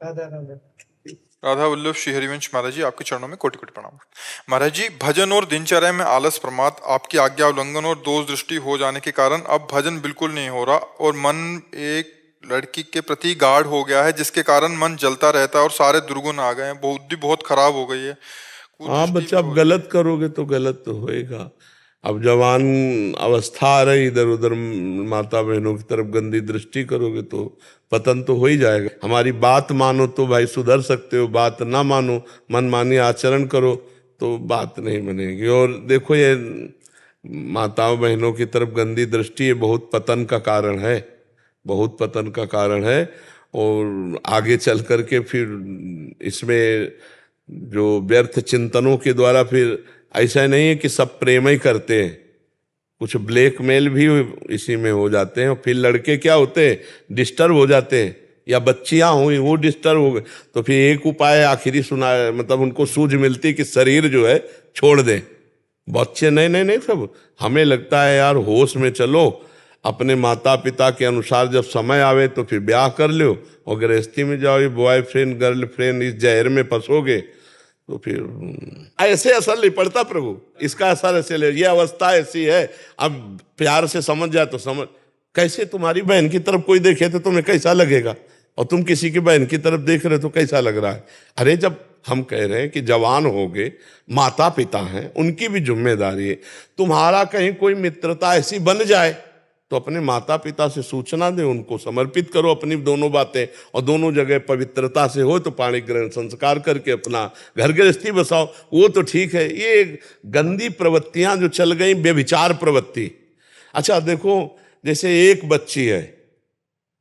राधा राधा। राधा वल्लभ श्री हरिवंश महाराज जी, आपके चरणों में कोटि कोटि प्रणाम। महाराज जी, भजन और दिनचर्या में आलस, प्रमाद, आपकी आज्ञा उल्लंघन और दोष दृष्टि हो जाने के कारण अब भजन बिल्कुल नहीं हो रहा और मन एक लड़की के प्रति गाढ़ हो गया है, जिसके कारण मन जलता रहता है और सारे दुर्गुण आ गए हैं, बुद्धि बहुत खराब हो गई है, हाँ कुदृष्टि भी बच्चा, अब हो रही है। गलत करोगे तो गलत तो होएगा। अब जवान अवस्था आ रही, इधर उधर माता बहनों की तरफ गंदी दृष्टि करोगे तो पतन तो हो ही जाएगा। हमारी बात मानो तो भाई सुधर सकते हो, बात ना मानो, मनमानी आचरण करो तो बात नहीं बनेगी। और देखो, ये माताओं बहनों की तरफ गंदी दृष्टि ये बहुत पतन का कारण है, बहुत पतन का कारण है। और आगे चल करके फिर इसमें जो व्यर्थ चिंतनों के द्वारा फिर ऐसा नहीं है कि सब प्रेम ही करते हैं, कुछ ब्लैकमेल भी इसी में हो जाते हैं। और फिर लड़के क्या होते हैं, डिस्टर्ब हो जाते हैं, या बच्चियां हुई वो डिस्टर्ब हो गए, तो फिर एक उपाय आखिरी सुना, मतलब उनको सूझ मिलती कि शरीर जो है छोड़ दें। बच्चे नहीं नहीं नहीं, सब हमें लगता है यार होश में चलो, अपने माता पिता के अनुसार जब समय आवे तो फिर ब्याह कर लो, और गृहस्थी में जाओ, ये बॉयफ्रेंड गर्लफ्रेंड इस जहर में फंसोगे तो फिर ऐसे असर नहीं पड़ता प्रभु, इसका असर ऐसे ले, ये अवस्था ऐसी है। अब प्यार से समझ जाए तो समझ। कैसे तुम्हारी बहन की तरफ कोई देखे तो तुम्हें कैसा लगेगा, और तुम किसी की बहन की तरफ देख रहे हो तो कैसा लग रहा है। अरे जब हम कह रहे हैं कि जवान हो गए, माता पिता हैं, उनकी भी जिम्मेदारी है। तुम्हारा कहीं कोई मित्रता ऐसी बन जाए तो अपने माता पिता से सूचना दे, उनको समर्पित करो अपनी दोनों बातें, और दोनों जगह पवित्रता से हो तो पाणी ग्रहण संस्कार करके अपना घर गृहस्थी बसाओ, वो तो ठीक है। ये गंदी प्रवृत्तियां जो चल गई, बेविचार प्रवृत्ति। अच्छा देखो, जैसे एक बच्ची है,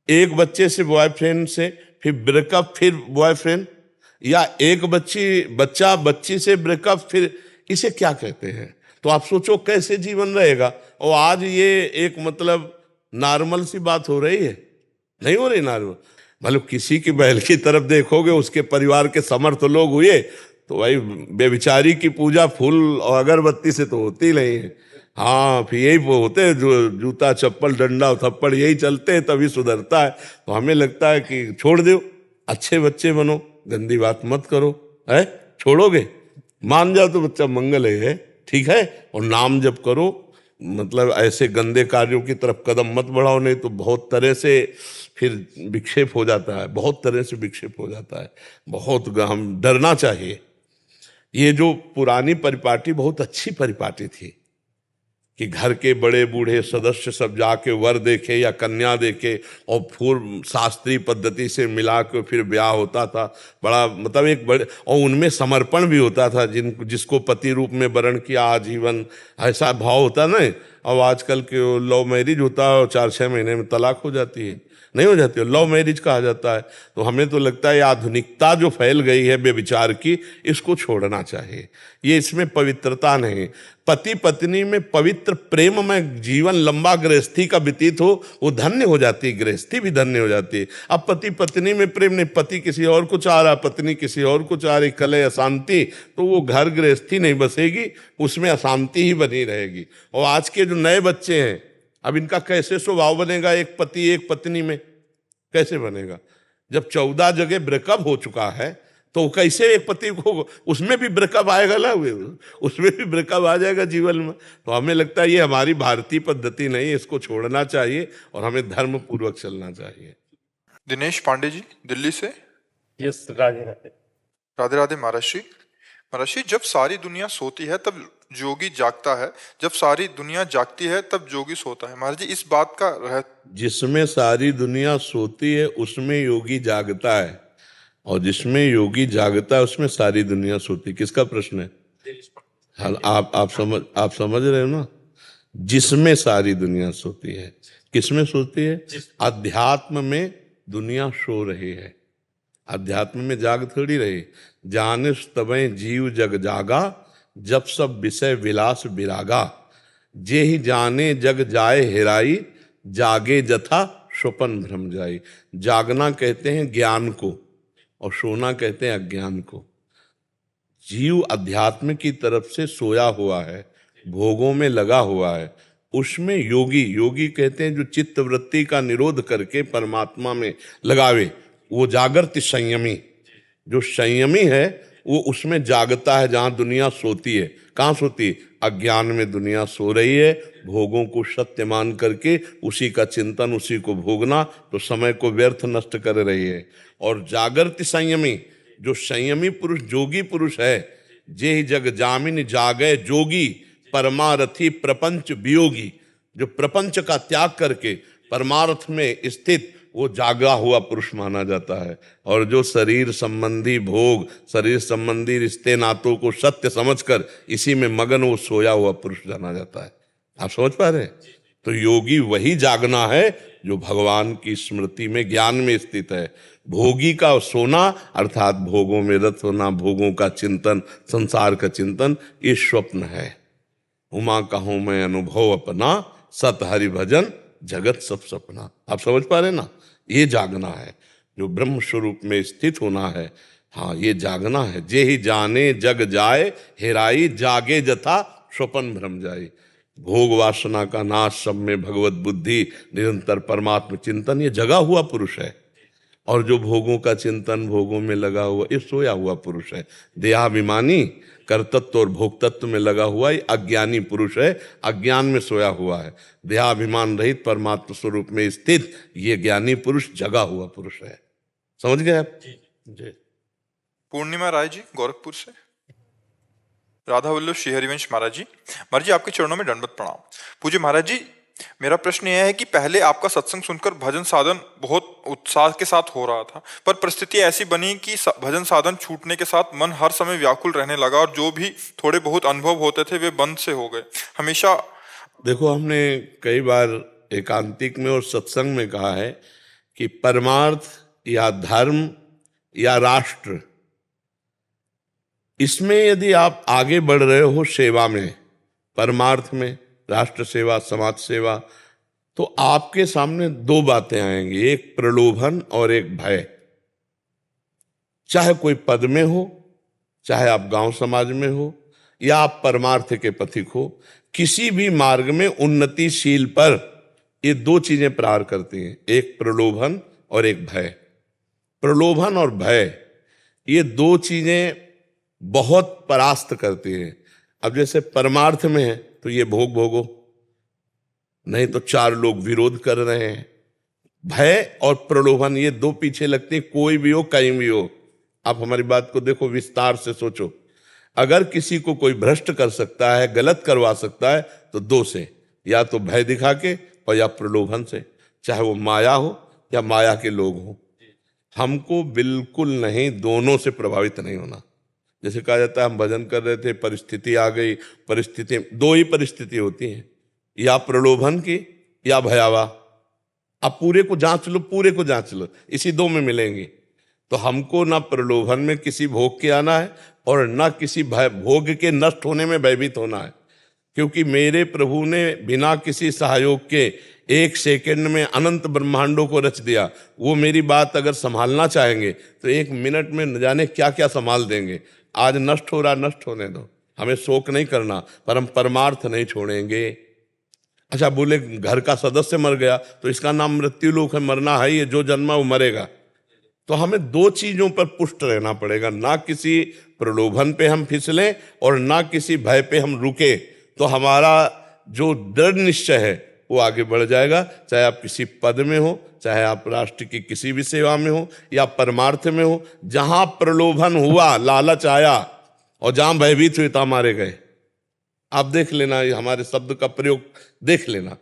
एक बच्चे से बॉयफ्रेंड से फिर ब्रेकअप, फिर बॉयफ्रेंड, या एक बच्ची से ब्रेकअप, फिर इसे क्या कहते हैं। तो आप सोचो कैसे जीवन रहेगा। और आज ये एक मतलब नॉर्मल सी बात हो रही है, नहीं हो रही नॉर्मल। मतलब किसी की बहन की तरफ देखोगे, उसके परिवार के समर्थ लोग हुए तो भाई बेविचारी की पूजा फूल और अगरबत्ती से तो होती नहीं है। हाँ, फिर यही वो होते हैं जो जूता चप्पल डंडा थप्पड़ यही चलते हैं, तभी सुधरता है। तो हमें लगता है कि छोड़ दो, अच्छे बच्चे बनो, गंदी बात मत करो। है, छोड़ोगे, मान जाओ तो बच्चा मंगल है, ठीक है। और नाम जप करो, मतलब ऐसे गंदे कार्यों की तरफ कदम मत बढ़ाओ, नहीं तो बहुत तरह से फिर विक्षेप हो जाता है, बहुत तरह से विक्षेप हो जाता है। बहुत हम डरना चाहिए। ये जो पुरानी परिपाटी बहुत अच्छी परिपाटी थी कि घर के बड़े बूढ़े सदस्य सब जाके वर देखे या कन्या देखे, और फिर शास्त्रीय पद्धति से मिला के फिर ब्याह होता था। बड़ा मतलब एक बड़े, और उनमें समर्पण भी होता था, जिसको पति रूप में वरण किया आजीवन, ऐसा भाव होता ना। अब आजकल के लव मैरिज होता है और 4-6 महीने में तलाक हो जाती है, नहीं हो जाती है, लव मैरिज कहा जाता है। तो हमें तो लगता है आधुनिकता जो फैल गई है बेविचार की, इसको छोड़ना चाहिए। ये इसमें पवित्रता नहीं। पति पत्नी में पवित्र प्रेम में जीवन लंबा गृहस्थी का व्यतीत हो, वो धन्य हो जाती है, गृहस्थी भी धन्य हो जाती है। अब पति पत्नी में प्रेम नहीं, पति किसी और को चाह रहा, पत्नी किसी और को चाह रही, कलह अशांति, तो वो घर गृहस्थी नहीं बसेगी, उसमें अशांति ही बनी रहेगी। और आज के जो नए बच्चे हैं, अब इनका कैसे स्वभाव बनेगा एक पति एक पत्नी में, कैसे बनेगा। जब 14 जगह ब्रेकअप हो चुका है तो कैसे एक पति को, उसमें भी ब्रेकअप आएगा ना, उसमें भी ब्रेकअप आ जाएगा जीवन में। तो हमें लगता है ये हमारी भारतीय पद्धति नहीं है, इसको छोड़ना चाहिए और हमें धर्म पूर्वक चलना चाहिए। दिनेश पांडे जी, दिल्ली से। यस, राधे राधे। राधे राधे महाराज श्री। महाराज श्री, जब सारी दुनिया सोती है तब जोगी जागता है, जब सारी दुनिया जागती है तब जोगी सोता है। महाराज जी, इस बात का जिसमें सारी दुनिया सोती है उसमें योगी जागता है, और जिसमें योगी जागता है उसमें सारी दुनिया सोती। किसका प्रश्न है? हाल आप समझ रहे हो ना। जिसमें सारी दुनिया सोती है, किसमें सोती है? अध्यात्म में दुनिया सो रही है, अध्यात्म में जाग थोड़ी रही। जानिस तबे जीव जग जागा, जब सब विषय विलास विरागा। जे ही जाने जग जाए हेराई, जागे जथा स्वपन भ्रम जाई। जागना कहते हैं ज्ञान को, और सोना कहते हैं अज्ञान को। जीव अध्यात्म की तरफ से सोया हुआ है, भोगों में लगा हुआ है, उसमें योगी, योगी कहते हैं जो चित्त वृत्ति का निरोध करके परमात्मा में लगावे, वो जागृति संयमी, जो संयमी है वो उसमें जागता है जहां दुनिया सोती है। कहाँ सोती है? अज्ञान में दुनिया सो रही है, भोगों को सत्य मान करके उसी का चिंतन, उसी को भोगना, तो समय को व्यर्थ नष्ट कर रही है। और जागृति संयमी, जो संयमी पुरुष, जोगी पुरुष है, जे ही जग जामिन जागे जोगी, परमारथी प्रपंच वियोगी, जो प्रपंच का त्याग करके परमार्थ में स्थित, वो जागा हुआ पुरुष माना जाता है। और जो शरीर संबंधी भोग, शरीर संबंधी रिश्ते नातों को सत्य समझकर इसी में मगन, वो सोया हुआ पुरुष जाना जाता है। आप समझ पा रहे हैं? तो योगी वही जागना है जो भगवान की स्मृति में, ज्ञान में स्थित है। भोगी का सोना अर्थात भोगों में रत होना, भोगों का चिंतन, संसार का चिंतन, ये स्वप्न है। उमा कहूं मैं अनुभव अपना, सत हरि भजन जगत सब सपना। आप समझ पा रहे ना? ये जागना है, जो ब्रह्म स्वरूप में स्थित होना है। हाँ, ये जागना है। जे ही जाने जग जाए, हेराई जागे जथा स्वपन भ्रम जाए। भोग वासना का नाश, सब में भगवत बुद्धि, निरंतर परमात्म चिंतन, ये जगा हुआ पुरुष है। और जो भोगों का चिंतन, भोगों में लगा हुआ, ये सोया हुआ पुरुष है। देहाभिमानी, कर्तत्व और भोक्तत्व में लगा हुआ ये अज्ञानी पुरुष है, अज्ञान में सोया हुआ है। देहाभिमान रहित परमात्मा स्वरूप में स्थित ये ज्ञानी पुरुष जगा हुआ पुरुष है। समझ गए आप? जी। पूर्णिमा राय जी गोरखपुर से। राधा वल्लभ श्री हरिवंश महाराज जी, महाराज जी आपके चरणों में दंडवत प्रणाम। पूज्य महाराज जी, मेरा प्रश्न यह है कि पहले आपका सत्संग सुनकर भजन साधन बहुत उत्साह के साथ हो रहा था, पर परिस्थिति ऐसी बनी कि भजन साधन छूटने के साथ मन हर समय व्याकुल रहने लगा और जो भी थोड़े बहुत अनुभव होते थे वे बंद से हो गए। हमेशा देखो, हमने कई बार एकांतिक में और सत्संग में कहा है कि परमार्थ या धर्म या राष्ट्र, इसमें यदि आप आगे बढ़ रहे हो सेवा में, परमार्थ में, राष्ट्र सेवा, समाज सेवा, तो आपके सामने दो बातें आएंगी, एक प्रलोभन और एक भय। चाहे कोई पद में हो, चाहे आप गांव समाज में हो, या आप परमार्थ के पथिक हो, किसी भी मार्ग में उन्नतिशील पर ये दो चीजें प्रहार करती हैं, एक प्रलोभन और एक भय। प्रलोभन और भय, ये दो चीजें बहुत परास्त करती हैं। अब जैसे परमार्थ में है तो ये भोग भोगो, नहीं तो चार लोग विरोध कर रहे हैं। भय और प्रलोभन, ये दो पीछे लगते हैं, कोई भी हो, कहीं भी हो। आप हमारी बात को देखो, विस्तार से सोचो। अगर किसी को कोई भ्रष्ट कर सकता है, गलत करवा सकता है, तो दो से, या तो भय दिखा के और या प्रलोभन से, चाहे वो माया हो या माया के लोग हो। हमको बिल्कुल नहीं, दोनों से प्रभावित नहीं होना। जैसे कहा जाता है हम भजन कर रहे थे, परिस्थिति आ गई, परिस्थिति, दो ही परिस्थिति होती हैं, या प्रलोभन की या भयावह। अब पूरे को जांच लो, पूरे को जांच लो, इसी दो में मिलेंगी। तो हमको ना प्रलोभन में किसी भोग के आना है और ना किसी भोग के नष्ट होने में भयभीत होना है। क्योंकि मेरे प्रभु ने बिना किसी सहयोग के एक सेकंड में अनंत ब्रह्मांडों को रच दिया। वो मेरी बात अगर संभालना चाहेंगे तो एक मिनट में न जाने क्या क्या संभाल देंगे। आज नष्ट हो रहा, नष्ट होने दो, हमें शोक नहीं करना, पर हम परमार्थ नहीं छोड़ेंगे। अच्छा, बोले घर का सदस्य मर गया तो इसका नाम मृत्यु लोक है, मरना है, ये जो जन्मा वो मरेगा। तो हमें दो चीजों पर पुष्ट रहना पड़ेगा, ना किसी प्रलोभन पे हम फिसलें और ना किसी भय पे हम रुके। तो हमारा जो दृढ़ निश्चय है वो आगे बढ़ जाएगा। चाहे आप किसी पद में हो, चाहे आप राष्ट्र की किसी भी सेवा में हो या परमार्थ में हो, जहां प्रलोभन हुआ, लालच आया और जहां भयभीत हुए, तहां मारे गए। आप देख लेना, हमारे शब्द का प्रयोग देख लेना।